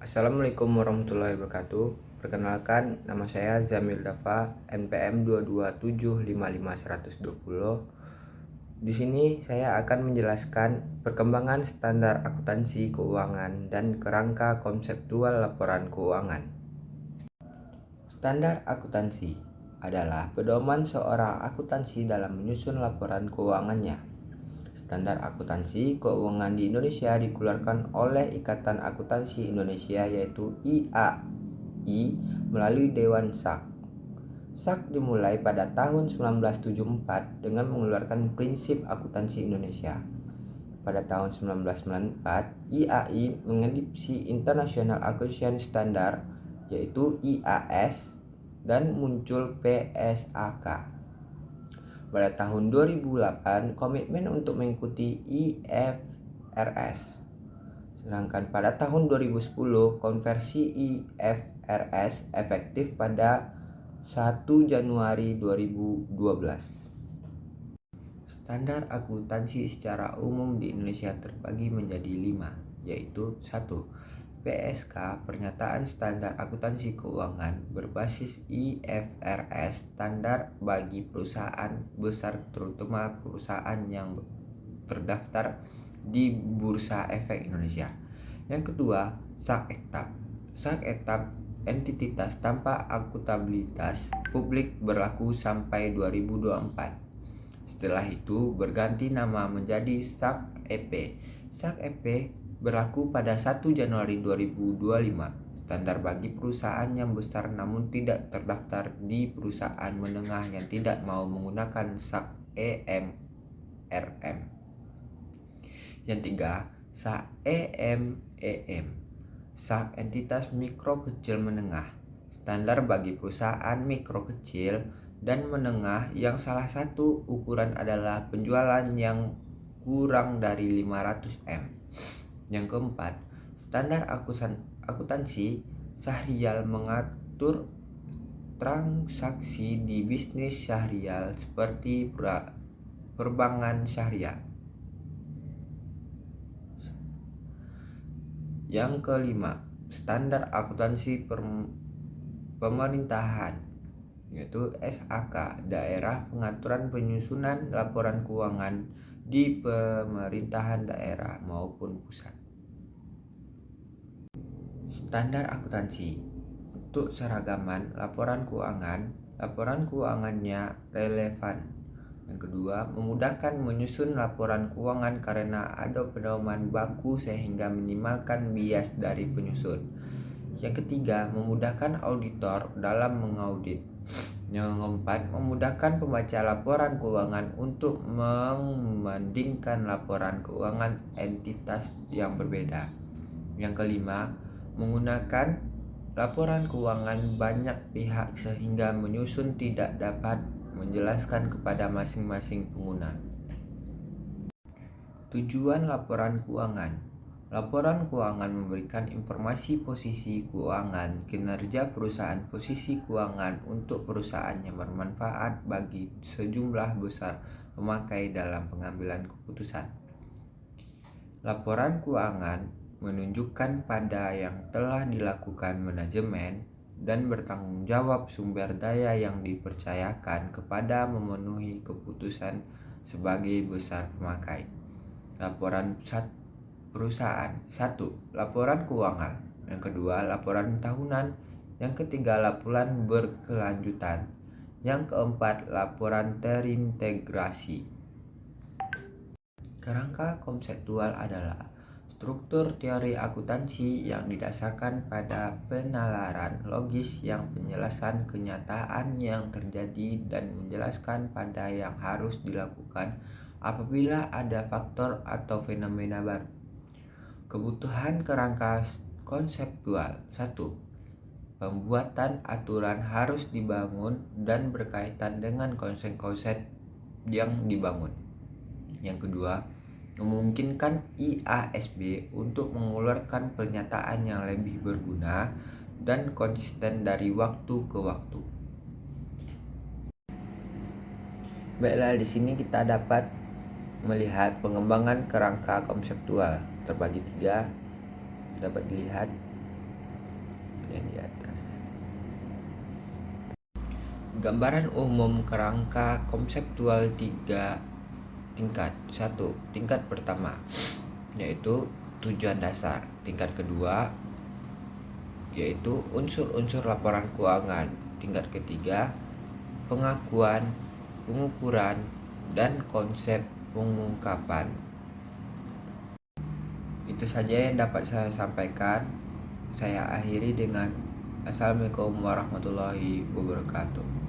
Assalamualaikum warahmatullahi wabarakatuh. Perkenalkan, nama saya Zamil Dafa, NPM 227551120. Di sini saya akan menjelaskan perkembangan standar akuntansi keuangan dan kerangka konseptual laporan keuangan. Standar akuntansi adalah pedoman seorang akuntansi dalam menyusun laporan keuangannya. Standar akuntansi keuangan di Indonesia dikeluarkan oleh Ikatan Akuntansi Indonesia yaitu IAI melalui Dewan SAK. SAK dimulai pada tahun 1974 dengan mengeluarkan prinsip akuntansi Indonesia. Pada tahun 1994, IAI mengadopsi International Accounting Standard yaitu IAS dan muncul PSAK. Pada tahun 2008, komitmen untuk mengikuti IFRS. Sedangkan pada tahun 2010, konversi IFRS efektif pada 1 Januari 2012. Standar akuntansi secara umum di Indonesia terbagi menjadi 5, yaitu 1. PSK, Pernyataan Standar Akuntansi Keuangan, berbasis IFRS, standar bagi perusahaan besar terutama perusahaan yang terdaftar di Bursa Efek Indonesia. Yang kedua, SAK-EKTAP. SAK-EKTAP, entitas tanpa akuntabilitas publik, berlaku sampai 2024. Setelah itu berganti nama menjadi SAK-EP. SAK-EP berlaku pada 1 Januari 2025. Standar bagi perusahaan yang besar namun tidak terdaftar di perusahaan menengah yang tidak mau menggunakan SAK-EMRM. Yang tiga, SAK-EMEM. SAK entitas mikro kecil menengah. Standar bagi perusahaan mikro kecil dan menengah yang salah satu ukuran adalah penjualan yang kurang dari 500 M. Yang keempat, standar akuntansi syahrial mengatur transaksi di bisnis syahrial seperti perbankan syahrial. Yang kelima, standar akuntansi pemerintahan yaitu SAK, daerah pengaturan penyusunan laporan keuangan di pemerintahan daerah maupun pusat. Standar akuntansi untuk seragaman laporan keuangannya relevan. Yang kedua, memudahkan menyusun laporan keuangan karena ada pedoman baku sehingga minimalkan bias dari penyusun. Yang ketiga, memudahkan auditor dalam mengaudit. Yang keempat, memudahkan pembaca laporan keuangan untuk membandingkan laporan keuangan entitas yang berbeda. Yang kelima, menggunakan laporan keuangan banyak pihak sehingga menyusun tidak dapat menjelaskan kepada masing-masing pengguna. Tujuan laporan keuangan. Laporan keuangan memberikan informasi posisi keuangan, kinerja perusahaan, posisi keuangan untuk perusahaan yang bermanfaat bagi sejumlah besar pemakai dalam pengambilan keputusan. Laporan keuangan menunjukkan pada yang telah dilakukan manajemen dan bertanggung jawab sumber daya yang dipercayakan kepada memenuhi keputusan sebagai besar pemakai. Laporan perusahaan. 1. Laporan keuangan. Yang kedua, laporan tahunan. Yang ketiga, laporan berkelanjutan. Yang keempat, laporan terintegrasi. Kerangka konseptual adalah struktur teori akuntansi yang didasarkan pada penalaran logis yang penjelasan kenyataan yang terjadi dan menjelaskan pada yang harus dilakukan apabila ada faktor atau fenomena baru. Kebutuhan kerangka konseptual. 1. Pembuatan aturan harus dibangun dan berkaitan dengan konsep-konsep yang dibangun. Yang kedua, memungkinkan IASB untuk mengeluarkan pernyataan yang lebih berguna dan konsisten dari waktu ke waktu. Baiklah, di sini kita dapat melihat pengembangan kerangka konseptual terbagi 3. Dapat dilihat yang di atas. Gambaran umum kerangka konseptual 3 tingkat. 1. Tingkat pertama yaitu tujuan dasar. Tingkat kedua yaitu unsur-unsur laporan keuangan. Tingkat ketiga pengakuan, pengukuran, dan konsep pengungkapan. Itu saja yang dapat saya sampaikan. Saya akhiri dengan Assalamualaikum warahmatullahi wabarakatuh.